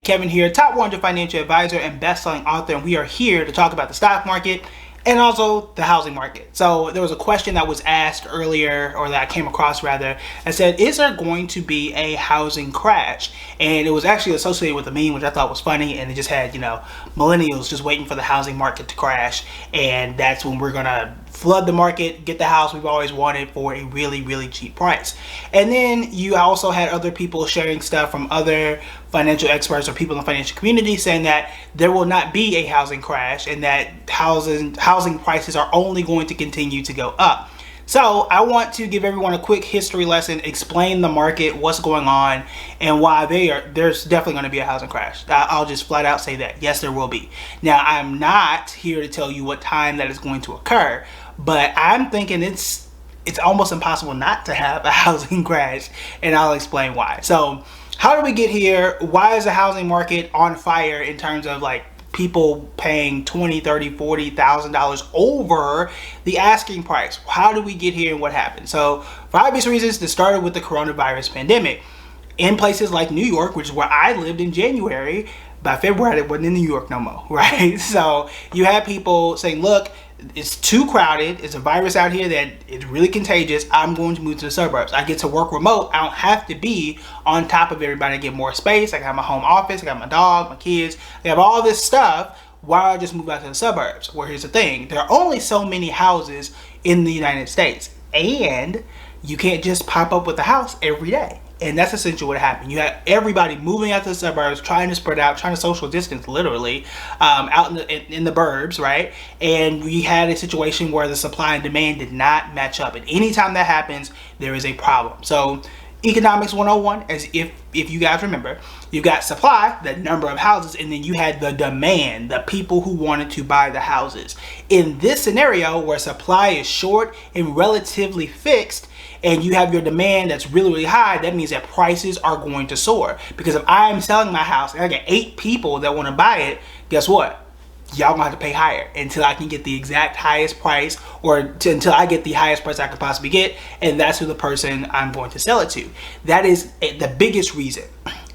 Kevin here, top 100 financial advisor and best-selling author, and we are here to talk about the stock market and also the housing market. So there was a question that was asked earlier, or that I came across rather, that said, is there going to be a housing crash? And it was actually associated with a meme, which I thought was funny, and it just had, millennials just waiting for the housing market to crash, and that's when we're gonna flood the market, get the house we've always wanted for a really, really cheap price. And then you also had other people sharing stuff from other financial experts or people in the financial community saying that there will not be a housing crash and that housing prices are only going to continue to go up. So I want to give everyone a quick history lesson, explain the market, what's going on, and why there's definitely going to be a housing crash. I'll just flat out say that. Yes, there will be. Now, I'm not here to tell you what time that is going to occur, but I'm thinking it's almost impossible not to have a housing crash, and I'll explain why. So how did we get here? Why is the housing market on fire in terms of people paying $20,000, $30,000, $40,000 over the asking price? How did we get here and what happened? So for obvious reasons, this started with the coronavirus pandemic. In places like New York, which is where I lived in January, by February it wasn't in New York no more, right? So you had people saying, look, it's too crowded, it's a virus out here that is really contagious, I'm going to move to the suburbs. I get to work remote, I don't have to be on top of everybody. I get more space, I got my home office, I got my dog, my kids, I have all this stuff. Why don't I just move out to the suburbs? Well, here's the thing, there are only so many houses in the United States, and you can't just pop up with a house every day. And that's essentially what happened. You had everybody moving out to the suburbs, trying to spread out, trying to social distance, literally, out in the burbs, right? And we had a situation where the supply and demand did not match up. And anytime that happens, there is a problem. So economics 101, as if you guys remember, you've got supply, the number of houses, and then you had the demand, the people who wanted to buy the houses. In this scenario where supply is short and relatively fixed, and you have your demand that's really, really high, that means that prices are going to soar. Because if I'm selling my house and I get 8 people that want to buy it, guess what? Y'all gonna have to pay higher until I can get the exact highest price, or until I get the highest price I could possibly get, and that's who the person I'm going to sell it to. That is the biggest reason.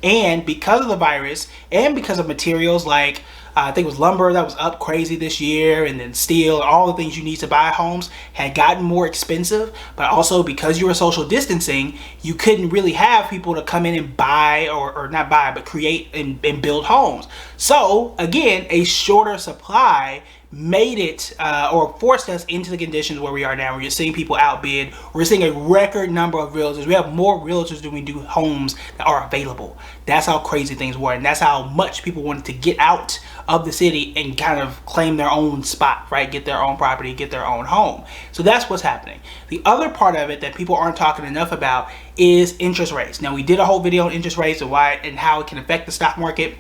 And because of the virus, and because of materials like I think it was lumber that was up crazy this year, and then steel, all the things you need to buy homes had gotten more expensive. But also because you were social distancing, you couldn't really have people to come in and buy, or not buy, but create and build homes. So again, a shorter supply made it or forced us into the conditions where we are now, where you're seeing people outbid. We're seeing a record number of realtors. We have more realtors than we do homes that are available. That's how crazy things were, and that's how much people wanted to get out of the city and kind of claim their own spot, right? Get their own property, get their own home. So that's what's happening. The other part of it that people aren't talking enough about is interest rates. Now, we did a whole video on interest rates and why and how it can affect the stock market.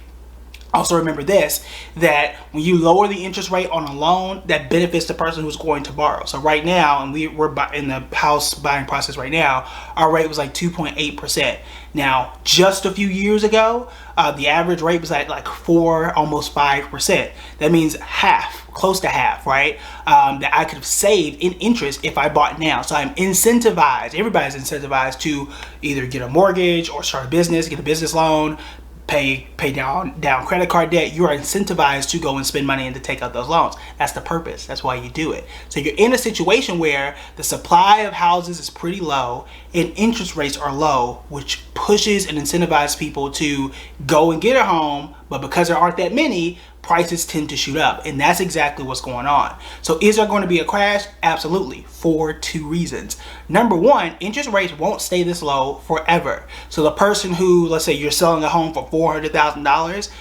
Also remember this, that when you lower the interest rate on a loan, that benefits the person who's going to borrow. So right now, and we're in the house buying process right now, our rate was like 2.8%. Now, just a few years ago, the average rate was at like 4, almost 5%. That means half, close to half, right? That I could have saved in interest if I bought now. So I'm incentivized, everybody's incentivized to either get a mortgage or start a business, get a business loan, pay down credit card debt. You are incentivized to go and spend money and to take out those loans. That's the purpose. That's why you do it. So you're in a situation where the supply of houses is pretty low and interest rates are low, which pushes and incentivizes people to go and get a home. But because there aren't that many, prices tend to shoot up, and that's exactly what's going on. So is there going to be a crash? Absolutely, for 2 reasons. Number one, interest rates won't stay this low forever. So the person who, let's say you're selling a home for $400,000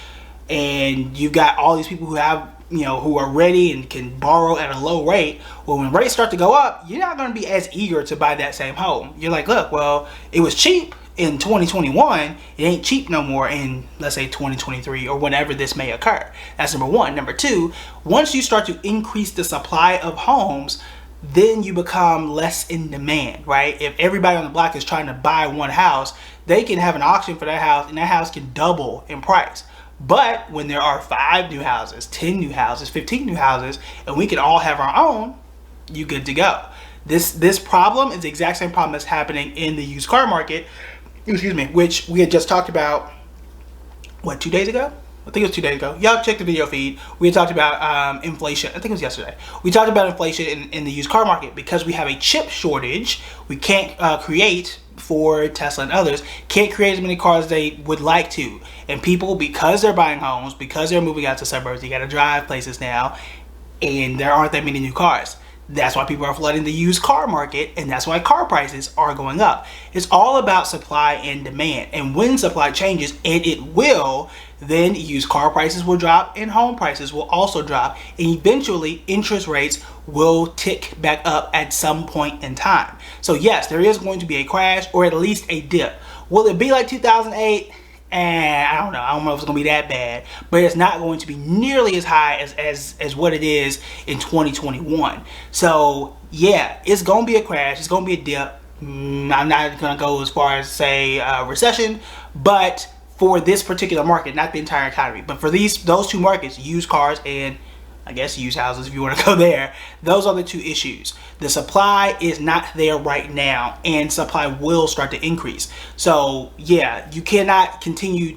and you've got all these people who have, who are ready and can borrow at a low rate. Well, when rates start to go up, you're not going to be as eager to buy that same home. You're like, look, well, it was cheap in 2021, it ain't cheap no more in, let's say, 2023 or whenever this may occur. That's number one. Number two, once you start to increase the supply of homes, then you become less in demand, right? If everybody on the block is trying to buy one house, they can have an auction for that house, and that house can double in price. But when there are 5 new houses, 10 new houses, 15 new houses, and we can all have our own, you good to go. This problem is the exact same problem that's happening in the used car market, which we had just talked about what, 2 days ago? I think it was 2 days ago. Y'all check the video feed. We had talked about inflation. I think it was yesterday. We talked about inflation in the used car market because we have a chip shortage. We can't create, for Tesla and others, can't create as many cars as they would like to. And people, because they're buying homes, because they're moving out to suburbs, you got to drive places now, and there aren't that many new cars. That's why people are flooding the used car market, and that's why car prices are going up. It's all about supply and demand. And when supply changes, and it will, then used car prices will drop and home prices will also drop. And eventually, interest rates will tick back up at some point in time. So yes, there is going to be a crash or at least a dip. Will it be like 2008? And I don't know. I don't know if it's gonna be that bad, but it's not going to be nearly as high as what it is in 2021. So yeah, it's gonna be a crash. It's gonna be a dip. I'm not gonna go as far as say recession, but for this particular market, not the entire economy, but for those two markets, used cars and I guess used houses if you want to go there, those are the two issues. The supply is not there right now, and supply will start to increase. So yeah, you cannot continue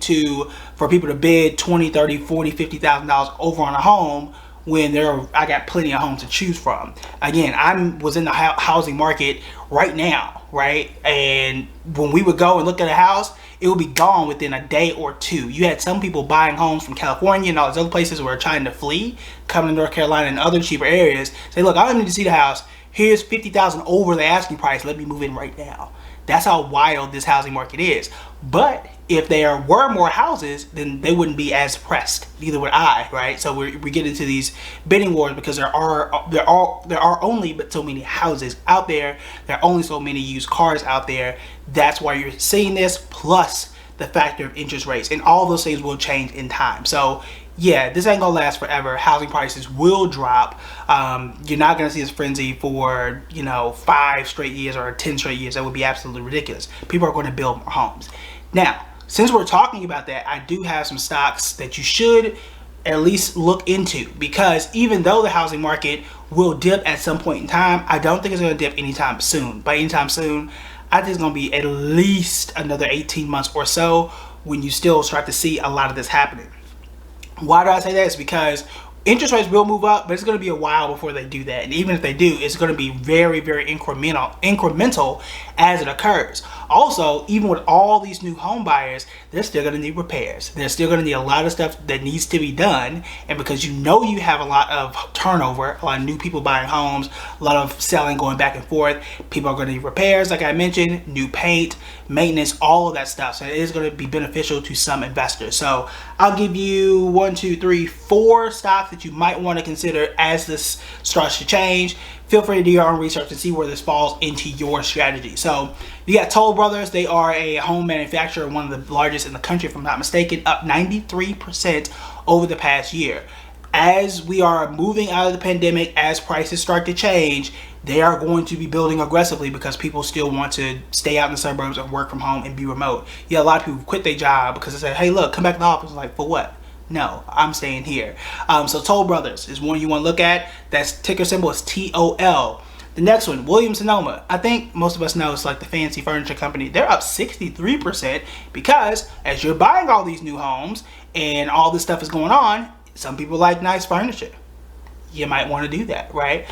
for people to bid $20, $30, $40, $50,000 over on a home when I got plenty of homes to choose from. Again, I was in the housing market right now, right? And when we would go and look at a house, it would be gone within a day or two. You had some people buying homes from California and all these other places who are trying to flee, coming to North Carolina and other cheaper areas. Say, look, I don't need to see the house. Here's $50,000 over the asking price. Let me move in right now. That's how wild this housing market is. But if there were more houses, then they wouldn't be as pressed. Neither would I, right? So we get into these bidding wars because there are only but so many houses out there. There are only so many used cars out there. That's why you're seeing this, plus the factor of interest rates, and all those things will change in time. So yeah, this ain't gonna last forever. Housing prices will drop. You're not gonna see this frenzy for 5 straight years or 10 straight years. That would be absolutely ridiculous. People are going to build more homes. Now, since we're talking about that, I do have some stocks that you should at least look into, because even though the housing market will dip at some point in time, I don't think it's going to dip anytime soon. By anytime soon, I think it's going to be at least another 18 months or so when you still start to see a lot of this happening. Why do I say that? It's because interest rates will move up, but it's going to be a while before they do that. And even if they do, it's going to be very, very incremental as it occurs. Also, even with all these new home buyers, they're still going to need repairs. They're still going to need a lot of stuff that needs to be done. And because you have a lot of turnover, a lot of new people buying homes, a lot of selling going back and forth, people are going to need repairs, like I mentioned, new paint, maintenance, all of that stuff. So it is going to be beneficial to some investors. So I'll give you 1, 2, 3, 4 stocks that you might want to consider as this starts to change. Feel free to do your own research and see where this falls into your strategy. So you got Toll Brothers. They are a home manufacturer, one of the largest in the country, if I'm not mistaken, up 93% over the past year. As we are moving out of the pandemic, as prices start to change, they are going to be building aggressively because people still want to stay out in the suburbs and work from home and be remote. You got a lot of people who quit their job because they say, hey, look, come back to the office. Like, for what? No, I'm staying here. So Toll Brothers is one you want to look at. That's ticker symbol is TOL. The next one, Williams-Sonoma. I think most of us know it's like the fancy furniture company. They're up 63% because as you're buying all these new homes and all this stuff is going on, some people like nice furniture. You might want to do that, right?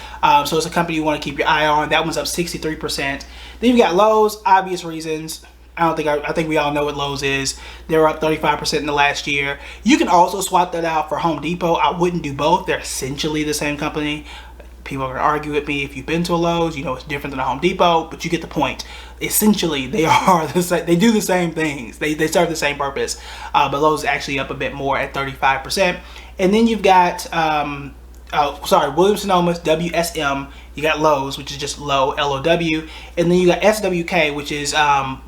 So it's a company you want to keep your eye on. That one's up 63%. Then you've got Lowe's, obvious reasons. I think we all know what Lowe's is. They're up 35% in the last year. You can also swap that out for Home Depot. I wouldn't do both. They're essentially the same company. People are going to argue with me. If you've been to a Lowe's, you know it's different than a Home Depot, but you get the point. Essentially, they are the same. They do the same things. They serve the same purpose. But Lowe's is actually up a bit more at 35%. And then you've got Williams-Sonoma's WSM. You got Lowe's, which is just Low, L-O-W, and then you got SWK, which is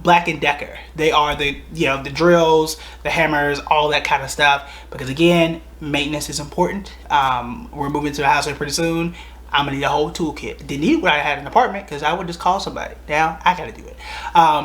Black & Decker. They are the the drills, the hammers, all that kind of stuff. Because again, maintenance is important. We're moving to a house here pretty soon. I'm gonna need a whole toolkit. Didn't need it when I had an apartment because I would just call somebody. Now I gotta do it.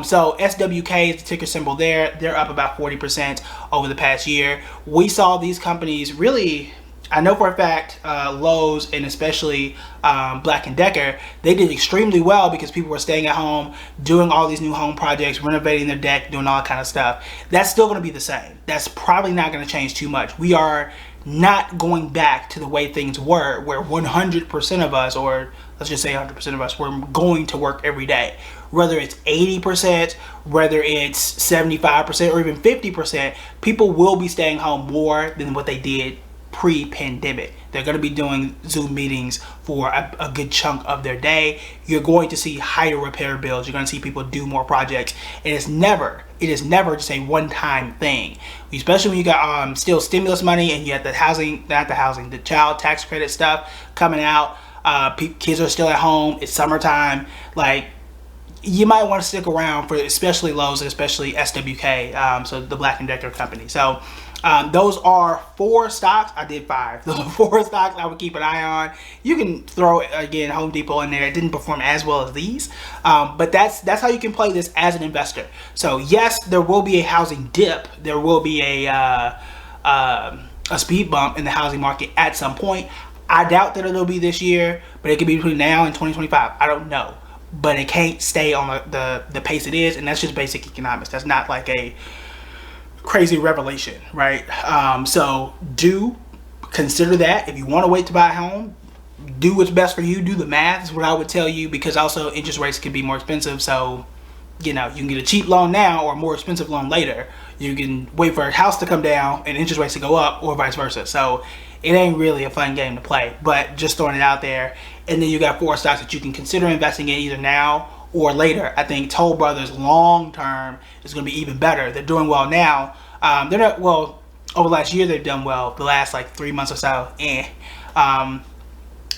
So SWK is the ticker symbol there. They're up about 40% over the past year. We saw these companies really I know for a fact Lowe's and especially Black & Decker, they did extremely well because people were staying at home, doing all these new home projects, renovating their deck, doing all that kind of stuff. That's still going to be the same. That's probably not going to change too much. We are not going back to the way things were, where 100% of us, or let's just say 100% of us, were going to work every day. Whether it's 80%, whether it's 75%, or even 50%, people will be staying home more than what they did pre-pandemic. They're going to be doing Zoom meetings for a good chunk of their day. You're going to see higher repair bills. You're going to see people do more projects. And it is never just a one-time thing. Especially when you got still stimulus money and you have the child tax credit stuff coming out. Kids are still at home. It's summertime. Like, you might want to stick around for especially Lowe's and especially SWK, so the Black & Decker company. So those are 4 stocks. I did 5. Those are 4 stocks I would keep an eye on. You can throw, again, Home Depot in there. It didn't perform as well as these, but that's how you can play this as an investor. So yes, there will be a housing dip. There will be a speed bump in the housing market at some point. I doubt that it'll be this year, but it could be between now and 2025. I don't know. But it can't stay on the pace it is, and that's just basic economics. That's not like a crazy revelation, right? So do consider that. If you want to wait to buy a home, do what's best for you. Do the math is what I would tell you, because also interest rates can be more expensive. So, you can get a cheap loan now or a more expensive loan later. You can wait for a house to come down and interest rates to go up, or vice versa. So it ain't really a fun game to play, but just throwing it out there. And then you got 4 stocks that you can consider investing in either now or later. I think Toll Brothers long term is going to be even better. They're doing well now. They're not well over the last year. They've done well. The last like 3 months or so,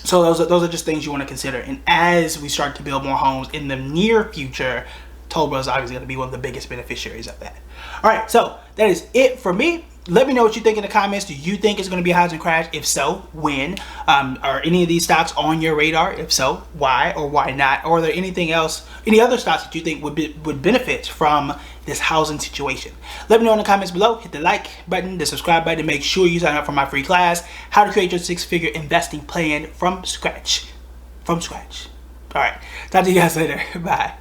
so those are just things you want to consider. And as we start to build more homes in the near future, Toll Brothers is obviously going to be one of the biggest beneficiaries of that. All right, so that is it for me. Let me know what you think in the comments. Do you think it's going to be a housing crash? If so, when? Are any of these stocks on your radar? If so, why or why not? Or are there any other stocks that you think would benefit from this housing situation? Let me know in the comments below. Hit the like button, the subscribe button. Make sure you sign up for my free class, How to Create Your 6-Figure Investing Plan from Scratch. All right, talk to you guys later. Bye.